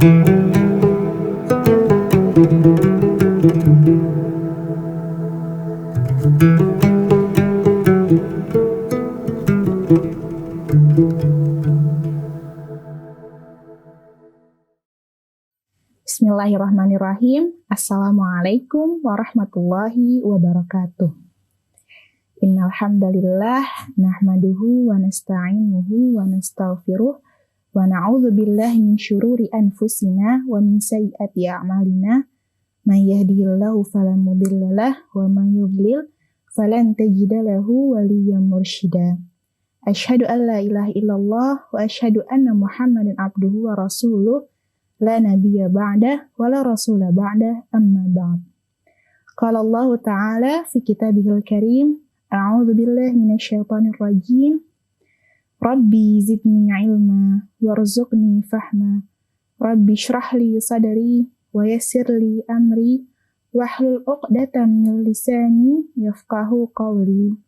Bismillahirrahmanirrahim. Assalamualaikum warahmatullahi wabarakatuh. Innal hamdalillah nahmaduhu wa nasta'inuhu wa nastaghfiruh wa na'udzu billahi min syururi anfusina wa min sayyiati a'malina. May yahdihillahu fala mudhillalah wa may yudlil falan tajida lahu waliyyan mursyida. Asyhadu an la ilaha illallah wa asyhadu anna Muhammadan abduhu wa rasuluh. La nabiyya ba'dah wa la rasula ba'dah amma ba'd. Qala Allah Ta'ala fi kitabihil karim, a'udzu billahi minasyaitonir rajim. Rabbi zidni ilma warzuqni fahma. Rabbi shrah li sadri wa yassir li amri wahlul 'uqdatam min lisani yafqahu qawli.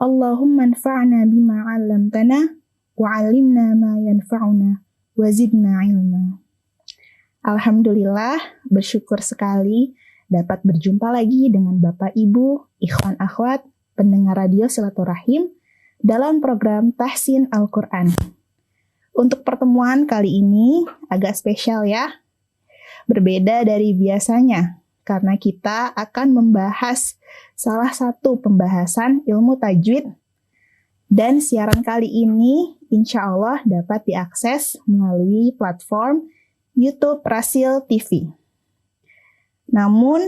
Allahumma anfa'na bima 'allamtana wa 'allimna ma yanfa'una wazidna ilma. Alhamdulillah, bersyukur sekali dapat berjumpa lagi dengan Bapak Ibu, ikhwan akhwat, pendengar radio Silaturahim dalam program Tahsin Al-Quran. Untuk pertemuan kali ini agak spesial ya, berbeda dari biasanya karena kita akan membahas salah satu pembahasan ilmu tajwid. Dan siaran kali ini insya Allah dapat diakses melalui platform YouTube Rasil TV. Namun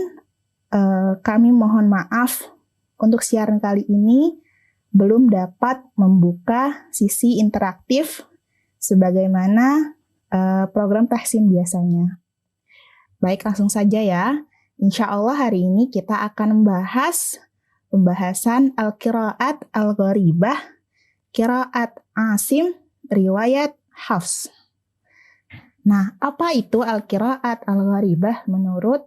kami mohon maaf untuk siaran kali ini belum dapat membuka sisi interaktif sebagaimana program tahsin biasanya. Baik, langsung saja ya. Insya Allah hari ini kita akan membahas pembahasan Al-Qiraat Al-Gharibah, Qiraat Asim, riwayat Hafs. Nah, apa itu Al-Qiraat Al-Gharibah menurut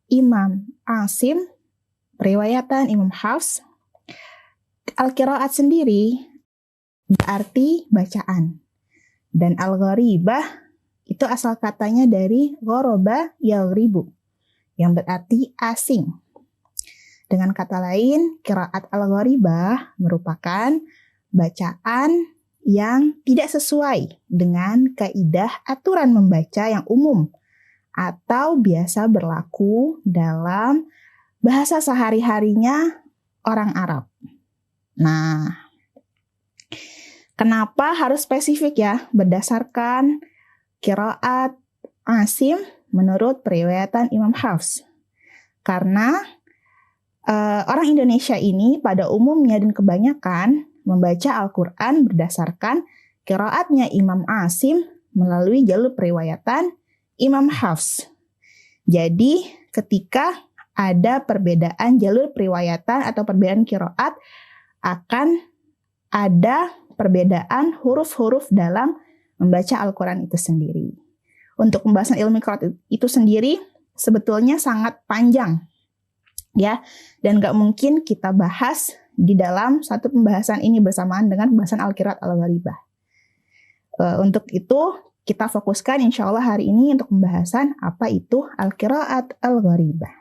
Imam Asim, riwayatan Imam Hafs? Al-Qiraat sendiri berarti bacaan. Dan Al-Gharibah itu asal katanya dari ghoroba yaghribu, yang berarti asing. Dengan kata lain, Qiraat Al-Gharibah merupakan bacaan yang tidak sesuai dengan kaidah aturan membaca yang umum atau biasa berlaku dalam bahasa sehari-harinya orang Arab. Nah, kenapa harus spesifik ya berdasarkan Qiraat Asim menurut periwayatan Imam Hafs? Karena orang Indonesia ini pada umumnya dan kebanyakan membaca Al-Quran berdasarkan qiraatnya Imam Asim melalui jalur periwayatan Imam Hafs. Jadi ketika ada perbedaan jalur periwayatan atau perbedaan qiraat, akan ada perbedaan huruf-huruf dalam membaca Al-Quran itu sendiri. Untuk pembahasan ilmu qiraat itu sendiri sebetulnya sangat panjang ya, dan gak mungkin kita bahas di dalam satu pembahasan ini bersamaan dengan pembahasan Al-Qiraat Al-Gharibah. Untuk itu kita fokuskan insya Allah hari ini untuk pembahasan apa itu Al-Qiraat Al-Gharibah.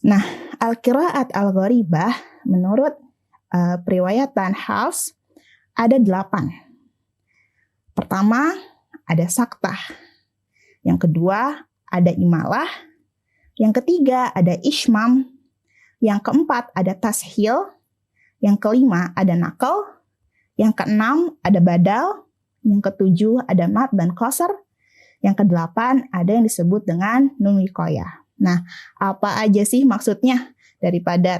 Nah, Al-Qiraat Al-Gharibah menurut periwayatan Hafs ada 8. Pertama ada saktah, yang kedua ada imalah, yang ketiga ada ishmam, yang keempat ada tashil, yang kelima ada nakal, yang keenam ada badal, yang ketujuh ada mat dan qasar, yang kedelapan ada yang disebut dengan nun wiqayah. Nah, apa aja sih maksudnya daripada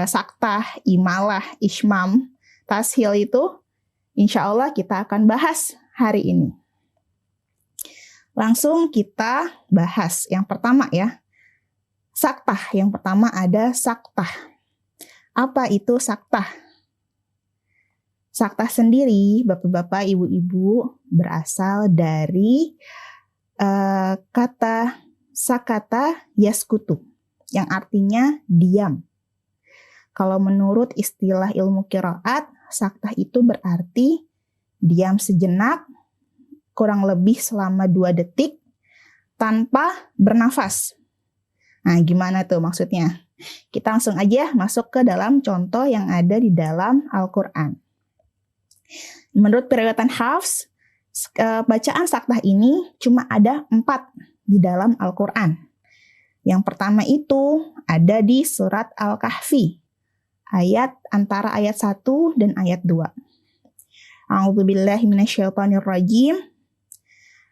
saktah, imalah, ishmam, tashil itu? Insya Allah kita akan bahas hari ini. Langsung kita bahas yang pertama ya. Saktah, yang pertama ada saktah. Apa itu saktah? Saktah sendiri, bapak-bapak, ibu-ibu, berasal dari kata sakata yaskutu, yang artinya diam. Kalau menurut istilah ilmu qiraat, saktah itu berarti diam sejenak, kurang lebih selama 2 detik tanpa bernafas. Nah, gimana tuh maksudnya? Kita langsung aja masuk ke dalam contoh yang ada di dalam Al-Quran. Menurut periwayatan Hafs, bacaan saktah ini cuma ada 4 di dalam Al-Quran. Yang pertama itu ada di surat Al-Kahfi, antara ayat 1 dan ayat 2. A'udzubillahi minasyaitonirrajim.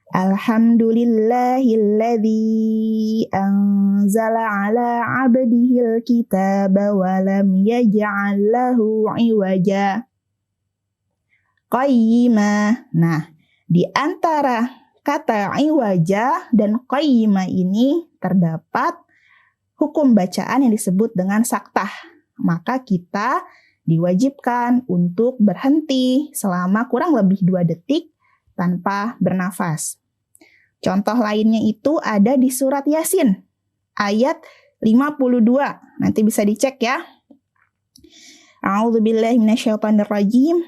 Alhamdulillahilladzi anzala ala 'abdihil kitaba wa lam yaj'al lahu 'iwaja qayyima. Nah, di antara kata 'iwaja dan qayyima ini terdapat hukum bacaan yang disebut dengan saktah. Maka kita diwajibkan untuk berhenti selama kurang lebih 2 detik tanpa bernafas. Contoh lainnya itu ada di surat Yasin, ayat 52. Nanti bisa dicek ya. A'udzubillahi minasyaitonirrajim.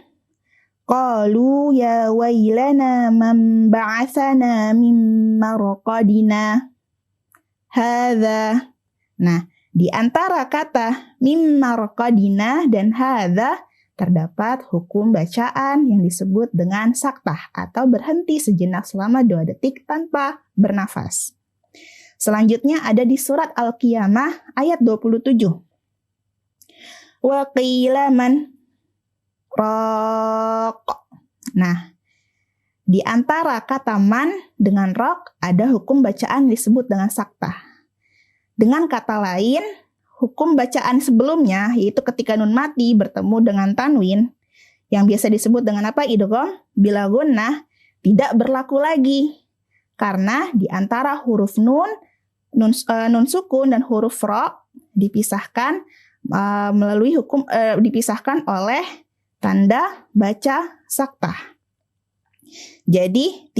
Qalu ya wailana man ba'atsana min marqadina. Hadza. Nah, di antara kata min marqadina dan hadza terdapat hukum bacaan yang disebut dengan saktah atau berhenti sejenak selama 2 detik tanpa bernafas. Selanjutnya ada di surat Al-Qiyamah ayat 27. Wa qila man raq. Nah, di antara kata man dengan raq ada hukum bacaan disebut dengan saktah. Dengan kata lain, hukum bacaan sebelumnya, yaitu ketika nun mati bertemu dengan tanwin, yang biasa disebut dengan apa? Idgham bila gunnah, tidak berlaku lagi. Karena di antara huruf nun sukun dan huruf ra dipisahkan dipisahkan oleh tanda baca saktah. Jadi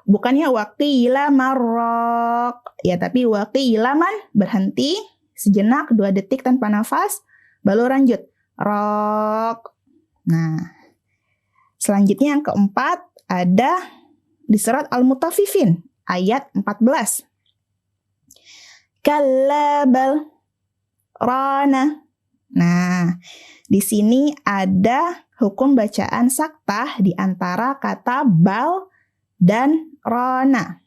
bukannya waqila marraq, ya, tapi waqila man, berhenti sejenak 2 detik tanpa nafas, baru lanjut raq. Nah, selanjutnya yang keempat ada di surat Al-Mutaffifin ayat 14. Kalla bal rana. Nah, di sini ada hukum bacaan saktah di antara kata bal dan rana.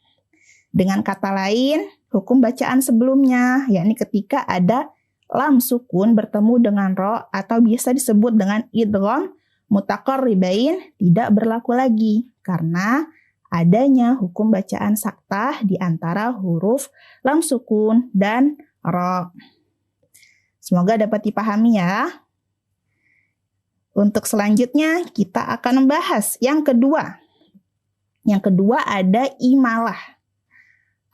Dengan kata lain, hukum bacaan sebelumnya, yakni ketika ada lam sukun bertemu dengan ro atau biasa disebut dengan idgham mutaqarribain, tidak berlaku lagi karena adanya hukum bacaan saktah di antara huruf lam sukun dan ro. Semoga dapat dipahami ya. Untuk selanjutnya kita akan membahas yang kedua. Yang kedua ada imalah.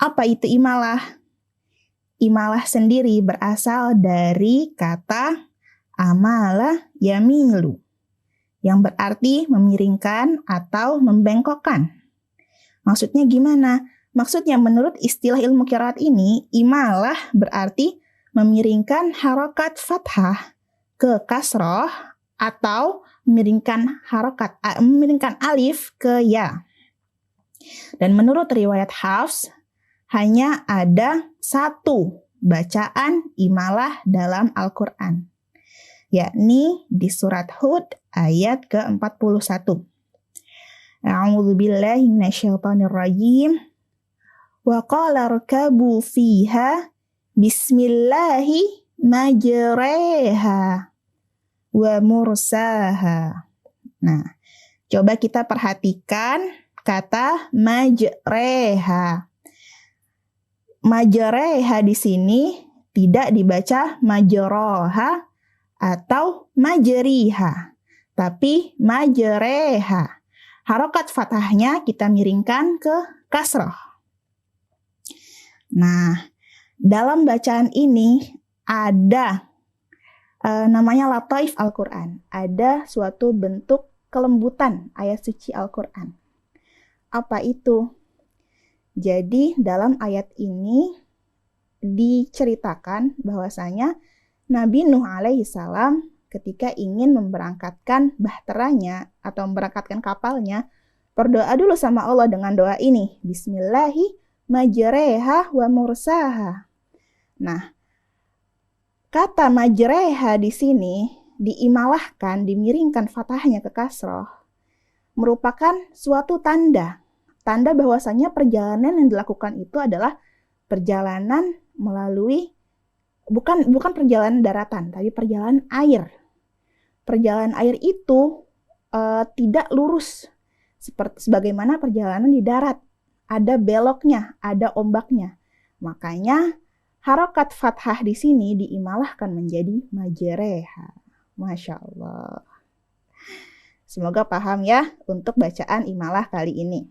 Apa itu imalah? Imalah sendiri berasal dari kata amala yamilu, yang berarti memiringkan atau membengkokkan. Maksudnya gimana? Maksudnya menurut istilah ilmu qiraat ini, imalah berarti memiringkan harokat fathah ke kasroh atau memiringkan alif ke ya. Dan menurut riwayat Hafs, hanya ada 1 bacaan imalah dalam Al-Quran, yakni di surat Hud ayat ke-41. A'udzubillahi minasyaitonirrajim. Wa qala rkabu fiha bismillahi majreha wa mursaha. Nah, coba kita perhatikan kata majreha. Majreha di sini tidak dibaca majroha atau majriha, tapi majreha. Harokat fathahnya kita miringkan ke kasroh. Nah, dalam bacaan ini ada namanya lataif Al-Quran. Ada suatu bentuk kelembutan ayat suci Al-Quran. Apa itu? Jadi dalam ayat ini diceritakan bahwasanya Nabi Nuh alaihi salam ketika ingin memberangkatkan bahteranya atau memberangkatkan kapalnya Berdoa dulu sama Allah dengan doa ini. Bismillahi majreha wa mursaha. Nah, kata majreha di sini diimalahkan, dimiringkan fathahnya ke kasroh, merupakan suatu tanda bahwasanya perjalanan yang dilakukan itu adalah perjalanan melalui bukan perjalanan daratan, tapi perjalanan air. Perjalanan air itu tidak lurus sebagaimana perjalanan di darat. Ada beloknya, ada ombaknya. Makanya harokat fathah di sini diimalahkan menjadi majreha. Masya Allah. Semoga paham ya untuk bacaan imalah kali ini.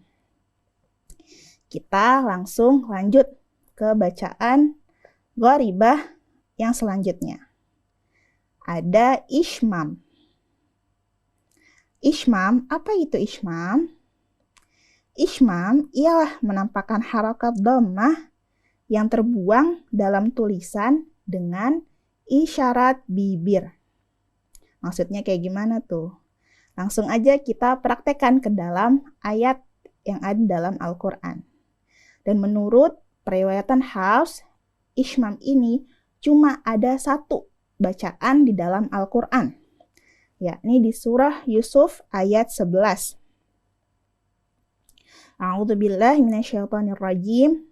Kita langsung lanjut ke bacaan gharibah yang selanjutnya. Ada ishmam. Ishmam, apa itu ishmam? Ishmam ialah menampakkan harokat dhammah yang terbuang dalam tulisan dengan isyarat bibir. Maksudnya kayak gimana tuh? Langsung aja kita praktekkan ke dalam ayat yang ada dalam Al-Quran. Dan menurut periwayatan Hafs, ishmam ini cuma ada satu bacaan di dalam Al-Quran, yakni di surah Yusuf ayat 11. A'udzubillahi minasyaitonirrajim.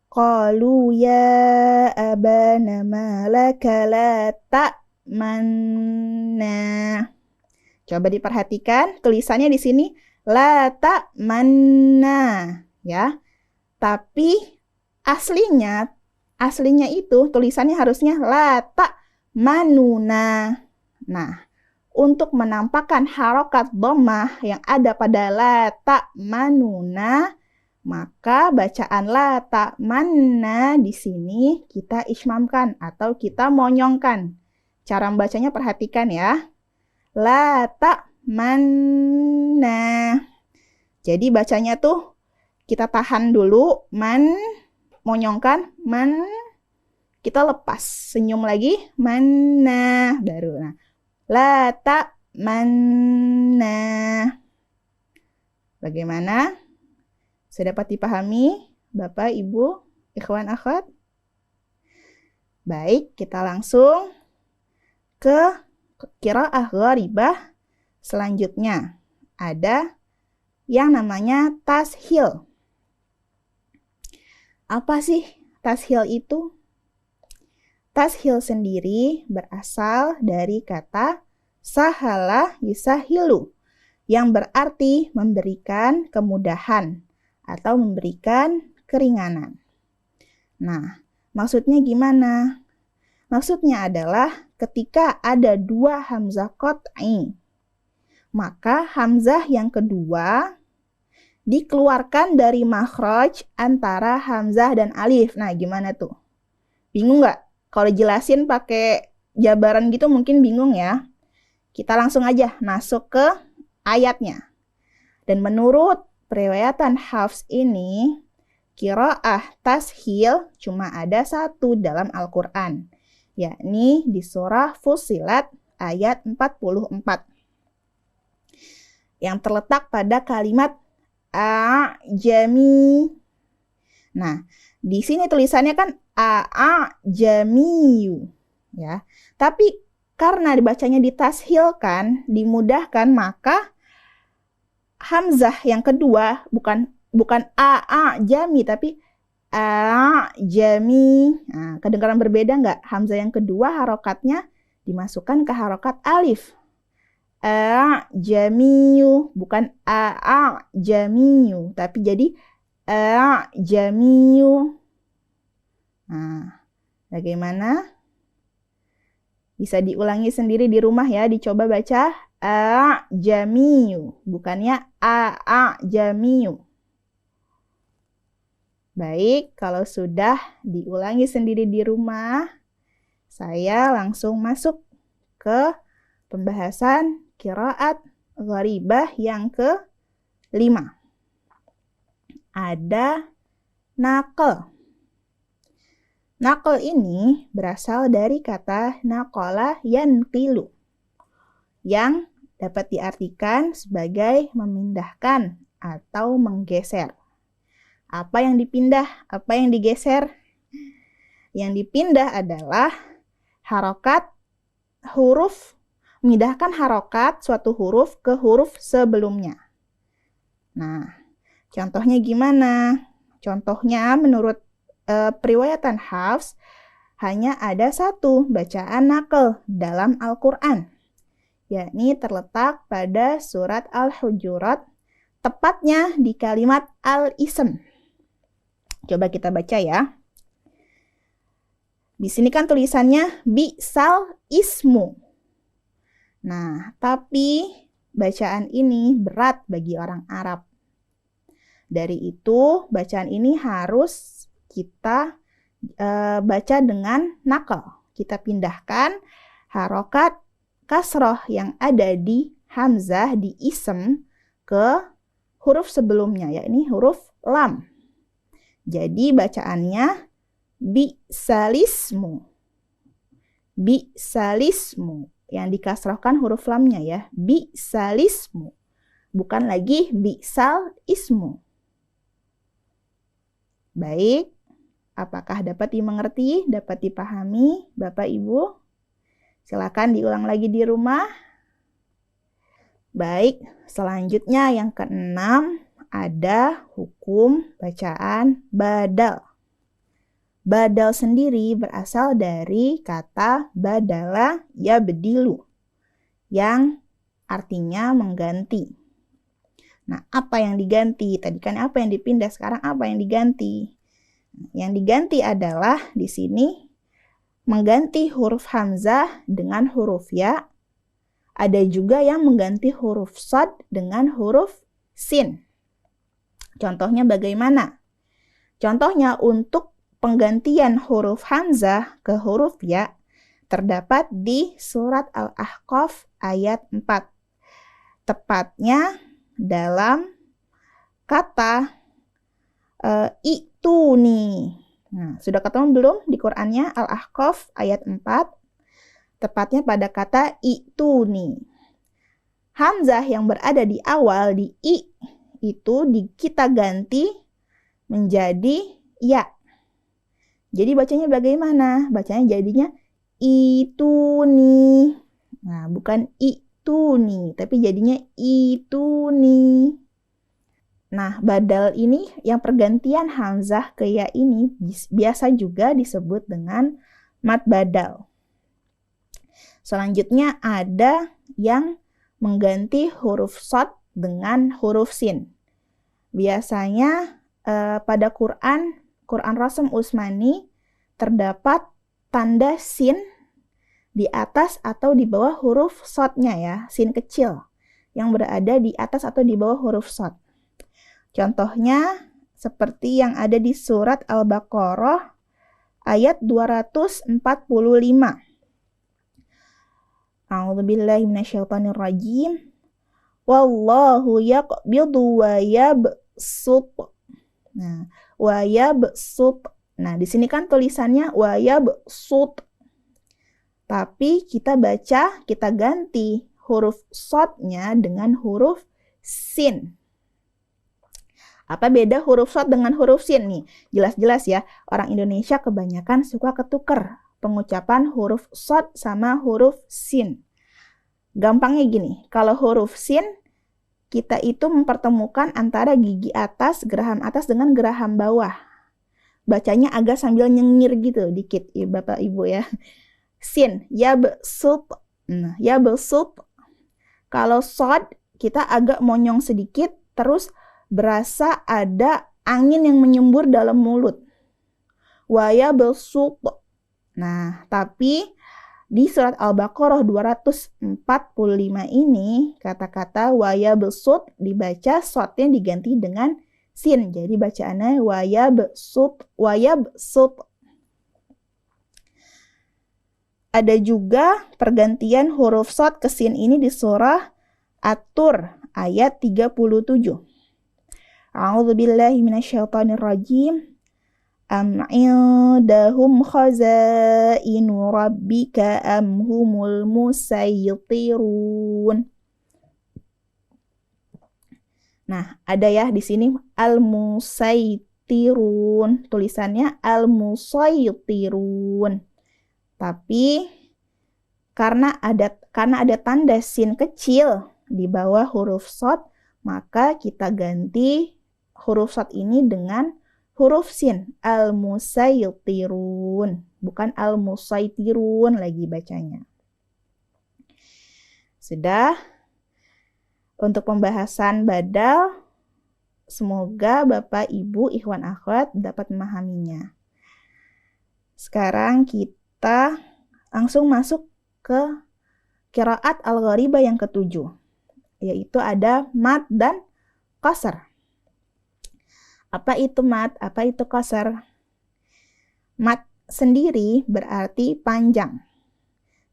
Qalu ya abana ma laka la ta'manna. Coba diperhatikan tulisannya di sini la ta'manna ya. Tapi aslinya itu tulisannya harusnya la ta'manuna. Nah, untuk menampakkan harokat dhammah yang ada pada la ta'manuna, maka bacaan la ta'manna di sini kita ismamkan atau kita monyongkan. Cara membacanya perhatikan ya. La ta'manna. Jadi bacanya tuh kita tahan dulu, man, monyongkan, man, kita lepas, senyum lagi, manna, baru. Nah, la ta'manna. Bagaimana? Sudah dapat dipahami, Bapak, Ibu, ikhwan, akhwat? Baik, kita langsung ke qiraah gharibah selanjutnya. Ada yang namanya tashil. Apa sih tashil itu? Tashil sendiri berasal dari kata sahala yusahilu, yang berarti memberikan kemudahan atau memberikan keringanan. Nah, maksudnya gimana? Maksudnya adalah ketika ada dua hamzah qat'i, maka hamzah yang kedua dikeluarkan dari makhraj antara hamzah dan alif. Nah, gimana tuh? Bingung nggak? Kalau jelasin pakai jabaran gitu mungkin bingung ya. Kita langsung aja masuk ke ayatnya. Dan menurut periwayatan Hafs ini, qiraah tashil cuma ada satu dalam Al-Quran, yakni di surah Fussilat ayat 44. Yang terletak pada kalimat a'jami. Nah, di sini tulisannya kan a'jamiyu ya. Tapi karena dibacanya ditashilkan, dimudahkan, maka hamzah yang kedua bukan a'jami tapi a'jami. Nah, kedengaran berbeda nggak? Hamzah yang kedua harokatnya dimasukkan ke harokat alif. A'jamiyu, bukan a'jamiyu, tapi jadi a'jamiyu. Nah, bagaimana? Bisa diulangi sendiri di rumah ya, dicoba baca a'jamiyu, bukannya a'jamiyu. Baik, kalau sudah diulangi sendiri di rumah, saya langsung masuk ke pembahasan qiraat gharibah yang ke-5. Ada naql. Naql ini berasal dari kata naqala yanqilu, yang dapat diartikan sebagai memindahkan atau menggeser. Apa yang dipindah? Apa yang digeser? Yang dipindah adalah harokat huruf, memindahkan harokat suatu huruf ke huruf sebelumnya. Nah, contohnya gimana? Contohnya menurut periwayatan Hafs, hanya ada satu bacaan naql dalam Al-Quran, yakni terletak pada surat Al-Hujurat, tepatnya di kalimat al-ism. Coba kita baca ya. Di sini kan tulisannya bi'sal ismu. Nah, tapi bacaan ini berat bagi orang Arab. Dari itu, bacaan ini harus kita baca dengan naql. Kita pindahkan harokat kasroh yang ada di hamzah, di ism, ke huruf sebelumnya, yakni huruf lam. Jadi bacaannya bi'salismu. Bi'salismu. Yang dikasrohkan huruf lamnya ya. Bi'salismu. Bukan lagi bi'sal ismu. Baik. Apakah dapat dimengerti, dapat dipahami, Bapak Ibu? Silakan diulang lagi di rumah. Baik, selanjutnya yang keenam ada hukum bacaan badal. Badal sendiri berasal dari kata badala yabdilu, yang artinya mengganti. Nah, apa yang diganti? Tadi kan apa yang dipindah, sekarang apa yang diganti? Yang diganti adalah di sini mengganti huruf hamzah dengan huruf ya. Ada juga yang mengganti huruf shad dengan huruf sin. Contohnya bagaimana? Contohnya untuk penggantian huruf hamzah ke huruf ya terdapat di surat Al-Ahqaf ayat 4. Tepatnya dalam kata ituni. Nah, sudah ketemu belum di Qur'annya Al-Ahqaf ayat 4? Tepatnya pada kata ituni. Hamzah yang berada di awal di i itu kita ganti menjadi ya. Jadi bacanya bagaimana? Bacanya jadinya ituni. Nah, bukan ituni, tapi jadinya ituni. Nah, badal ini yang pergantian hamzah ke ya ini biasa juga disebut dengan mad badal. Selanjutnya ada yang mengganti huruf shad dengan huruf sin. Biasanya pada Quran Rasm Utsmani terdapat tanda sin di atas atau di bawah huruf shadnya ya, sin kecil yang berada di atas atau di bawah huruf shad. Contohnya seperti yang ada di surat Al-Baqarah ayat 245. A'udzubillahi minasyaitonirrajim. Wallahu yaqbidu wa yabsut. Nah, wa yabsut. Nah, di sini kan tulisannya wa yabsut. Tapi kita ganti huruf shadnya dengan huruf sin. Apa beda huruf shad dengan huruf sin nih? Jelas-jelas ya, orang Indonesia kebanyakan suka ketuker pengucapan huruf shad sama huruf sin. Gampangnya gini, kalau huruf sin kita itu mempertemukan antara gigi atas, geraham atas dengan geraham bawah. Bacanya agak sambil nyengir gitu dikit ya Bapak Ibu ya. Sin, yabsut. Nah, yabsut. Kalau shad kita agak monyong sedikit terus berasa ada angin yang menyembur dalam mulut. Wa yabsut. Nah, tapi di surat Al-Baqarah 245 ini kata-kata wa yabsut dibaca shadnya diganti dengan sin. Jadi bacaannya wa yabsut, wa yabsut. Ada juga pergantian huruf shad ke sin ini di surah At-Tur ayat 37. A'udzubillahi minasyaitonirrajim. Am indahum khazainu rabbika am humul musaytirun. Nah, ada ya di sini al-musaitirun. Tulisannya al-musaitirun. Tapi karena ada tanda sin kecil di bawah huruf shad, maka kita ganti huruf shad ini dengan huruf sin, al-musaitirun, bukan al-musaitirun lagi bacanya. Sudah. Untuk pembahasan badal, semoga Bapak, Ibu, ikhwan akhwat dapat memahaminya. Sekarang kita langsung masuk ke qiraat al-gharibah yang ketujuh, yaitu ada mad dan qasar. Apa itu mad? Apa itu qasar? Mad sendiri berarti panjang,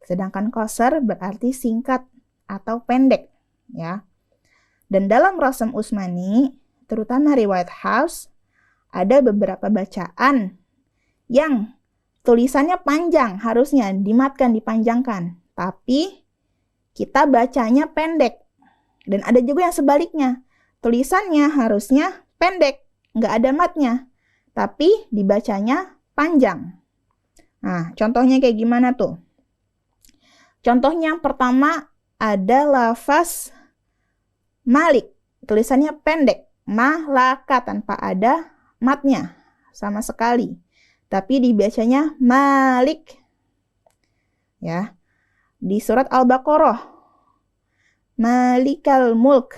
sedangkan qasar berarti singkat atau pendek, ya. Dan dalam Rasam Utsmani, terutama riwayat Hafs, ada beberapa bacaan yang tulisannya panjang, harusnya dimatkan, dipanjangkan. Tapi kita bacanya pendek. Dan ada juga yang sebaliknya. Tulisannya harusnya pendek, nggak ada matnya. Tapi dibacanya panjang. Nah, contohnya kayak gimana tuh? Contohnya yang pertama ada lafaz Malik, tulisannya pendek, malaka tanpa ada matnya sama sekali. Tapi dibacanya Malik. Ya. Di surat Al-Baqarah, Malikal Mulk,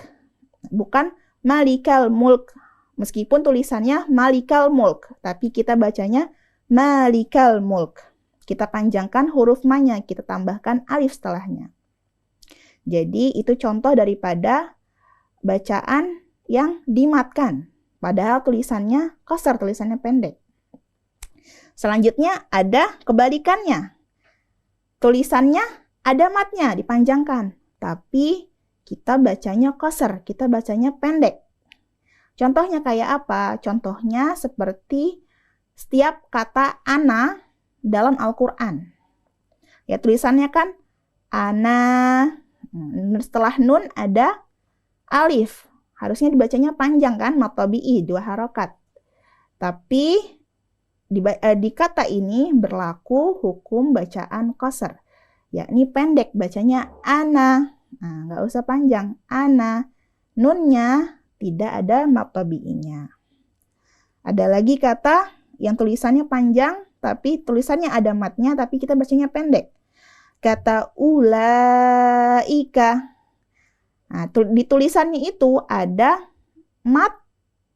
bukan Malikal Mulk. Meskipun tulisannya Malikal Mulk, tapi kita bacanya Malikal Mulk. Kita panjangkan huruf ma-nya, kita tambahkan alif setelahnya. Jadi itu contoh daripada bacaan yang dimatkan, padahal tulisannya qasar, tulisannya pendek. Selanjutnya ada kebalikannya. Tulisannya ada matnya, dipanjangkan, tapi kita bacanya qasar, kita bacanya pendek. Contohnya kayak apa? Contohnya seperti setiap kata ana dalam Al-Quran. Ya, tulisannya kan ana, setelah nun ada alif, harusnya dibacanya panjang kan, mat tabi'i, 2 harokat. Tapi di kata ini berlaku hukum bacaan qasar, yakni pendek, bacanya ana. Nah, nggak usah panjang, ana. Nunnya tidak ada mat tabi'inya. Ada lagi kata yang tulisannya panjang, tapi tulisannya ada matnya, tapi kita bacanya pendek. Kata ulaika. Nah, di tulisannya itu ada mat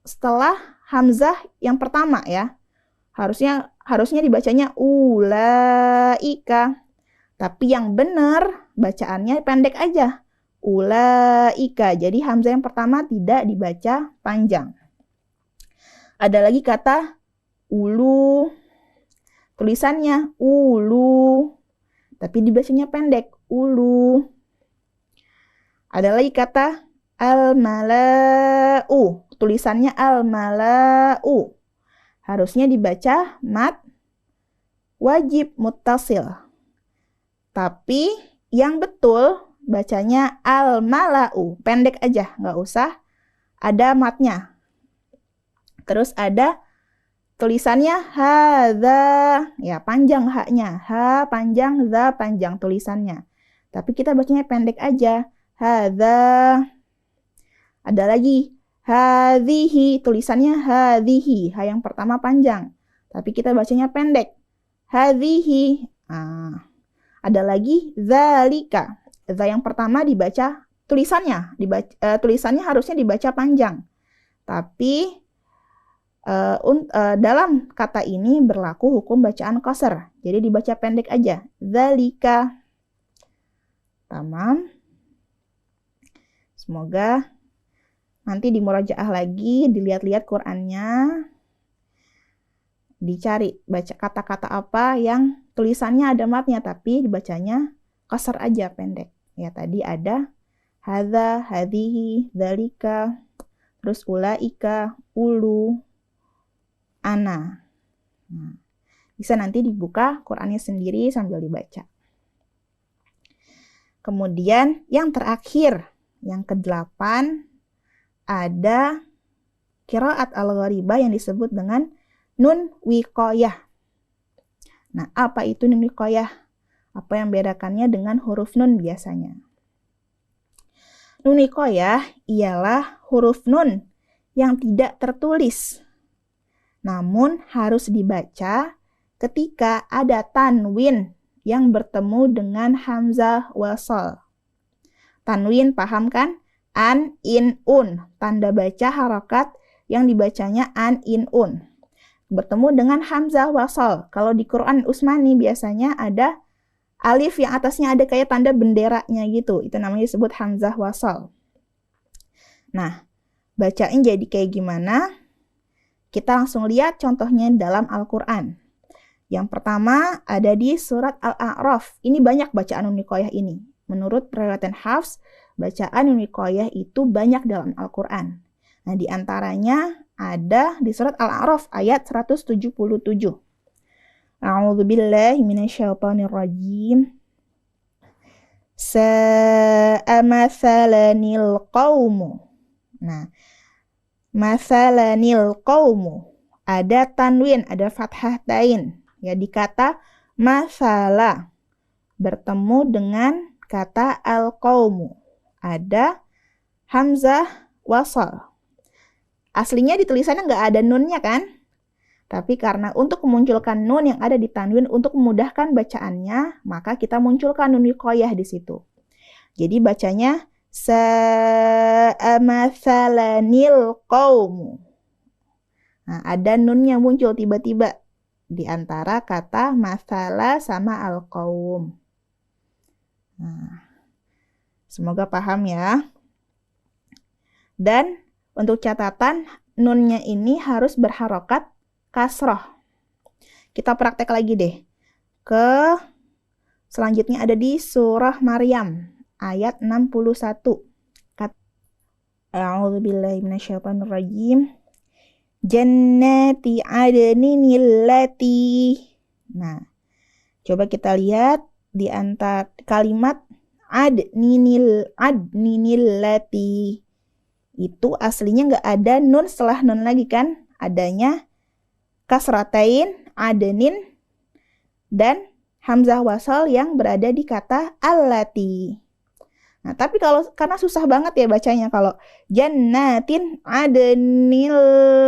setelah hamzah yang pertama ya. Harusnya dibacanya ulaika. Tapi yang benar bacaannya pendek aja. Ulaika. Jadi hamzah yang pertama tidak dibaca panjang. Ada lagi kata ulu. Tulisannya ulu. Tapi dibacanya pendek. Ulu. Ada lagi kata al-mala'u. Tulisannya al-mala'u. Harusnya dibaca mat wajib muttasil. Tapi yang betul bacanya al-mala'u. Pendek aja, nggak usah ada matnya. Terus ada tulisannya hadza. Ya, panjang haknya. Ha panjang, za panjang tulisannya. Tapi kita bacanya pendek aja. Hadza. Ada lagi hadhihi, tulisannya hadhihi, ha yang pertama panjang, tapi kita bacanya pendek. Hadhihi. Nah, ada lagi zalika. Za yang pertama dibaca tulisannya, tulisannya harusnya dibaca panjang. Tapi dalam kata ini berlaku hukum bacaan qasar. Jadi dibaca pendek aja. Zalika. Tamam. Semoga nanti dimurajaah lagi, dilihat-lihat Qur'annya, dicari baca kata-kata apa yang tulisannya ada matnya tapi dibacanya qasar aja, pendek. Ya, tadi ada hadza, hadhihi, dzalika, terus ulaika, ulu, ana. Nah, bisa nanti dibuka Qur'annya sendiri sambil dibaca. Kemudian yang terakhir, yang ke-8, ada qiraat al-gharibah yang disebut dengan nun wiqayah. Nah, apa itu nun wiqayah? Apa yang membedakannya dengan huruf nun biasanya? Nun wiqayah ialah huruf nun yang tidak tertulis, namun harus dibaca ketika ada tanwin yang bertemu dengan hamzah wasal. Tanwin paham kan? An, in, un. Tanda baca harokat yang dibacanya an, in, un. Bertemu dengan hamzah wasal. Kalau di Quran Utsmani biasanya ada alif yang atasnya ada kayak tanda benderanya gitu. Itu namanya disebut hamzah wasal. Nah, bacain jadi kayak gimana? Kita langsung lihat contohnya dalam Al-Quran. Yang pertama ada di surat Al-A'raf. Ini banyak bacaan nun wiqayah ini. Menurut riwayat Hafs, bacaan nun wiqayah itu banyak dalam Al-Quran. Nah, di antaranya ada di surat Al-A'raf ayat 177. A'udzu billahi minasyaitonir rajim. Sa'a mathalanil qaumu. Nah, mathalanil qaumu. Ada tanwin, ada fathah tain. Ya, di kata mathala. Bertemu dengan kata al-qaumu. Ada hamzah wasal. Aslinya di tulisannya nggak ada nunnya kan? Tapi karena untuk memunculkan nun yang ada di tanwin untuk memudahkan bacaannya, maka kita munculkan nun wiqayah di situ. Jadi bacanya sa'amathalanil qaumu. Nah, ada nunnya muncul tiba-tiba di antara kata mathala sama al-qaum. Nah, semoga paham ya. Dan untuk catatan, nunnya ini harus berharokat kasroh. Kita praktek lagi deh. Selanjutnya ada di surah Maryam ayat 61. A'udzubillahi minasyaitonir rajim. Jannati adninil lati. Nah, coba kita lihat di antara kalimat adninil lati. Itu aslinya nggak ada nun setelah nun lagi kan? Adanya kasratain, adnin, dan hamzah wasal yang berada di kata allati. Nah, tapi karena susah banget ya bacanya, kalau jannatin adnil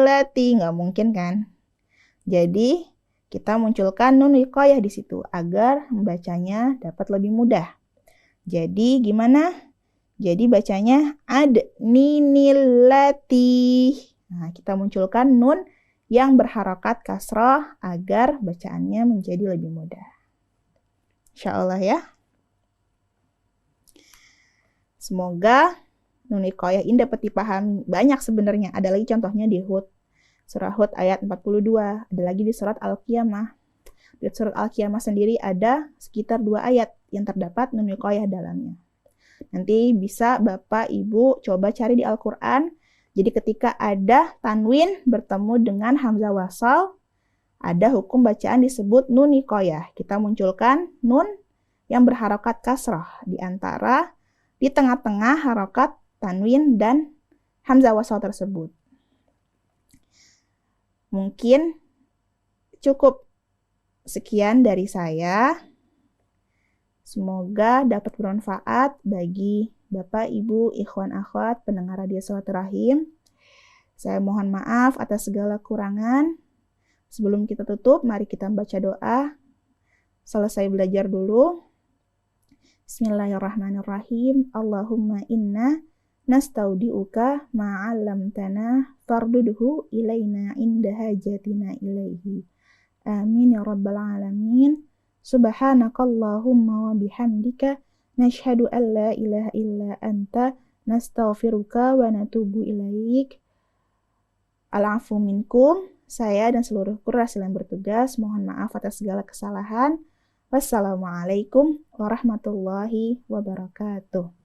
lati nggak mungkin kan? Jadi kita munculkan nun wiqayah di situ agar membacanya dapat lebih mudah. Jadi gimana? Jadi bacanya adninil lati. Nah, kita munculkan nun yang berharokat kasrah agar bacaannya menjadi lebih mudah. Insyaallah ya. Semoga nun wiqayah ini dapat dipahami. Banyak sebenarnya. Ada lagi contohnya di Hud. Surah Hud ayat 42. Ada lagi di surat Al-Qiyamah. Di surat Al-Qiyamah sendiri ada sekitar 2 ayat yang terdapat nun wiqayah dalamnya. Nanti bisa Bapak Ibu coba cari di Al-Quran. Jadi ketika ada tanwin bertemu dengan hamzah wasal, ada hukum bacaan disebut nun wiqayah. Kita munculkan nun yang berharokat kasrah di tengah-tengah harokat tanwin dan hamzah wasal tersebut. Mungkin cukup sekian dari saya. Semoga dapat bermanfaat bagi Bapak, Ibu, ikhwan, akhwat, pendengar radio Silaturahim. Saya mohon maaf atas segala kurangan. Sebelum kita tutup, mari kita baca doa. Selesai belajar dulu. Bismillahirrahmanirrahim. Allahumma inna nastaudi'uka ma'allamtana fardudhu ilaina inda hajatina ilaihi. Amin ya rabbal alamin. Subhanakallahumma wa bihamdika nashhadu an la ilaha illa anta nastaghfiruka wa natubu ilaik. Al-afu minkum. Saya dan seluruh kru yang bertugas mohon maaf atas segala kesalahan. Wassalamualaikum warahmatullahi wabarakatuh.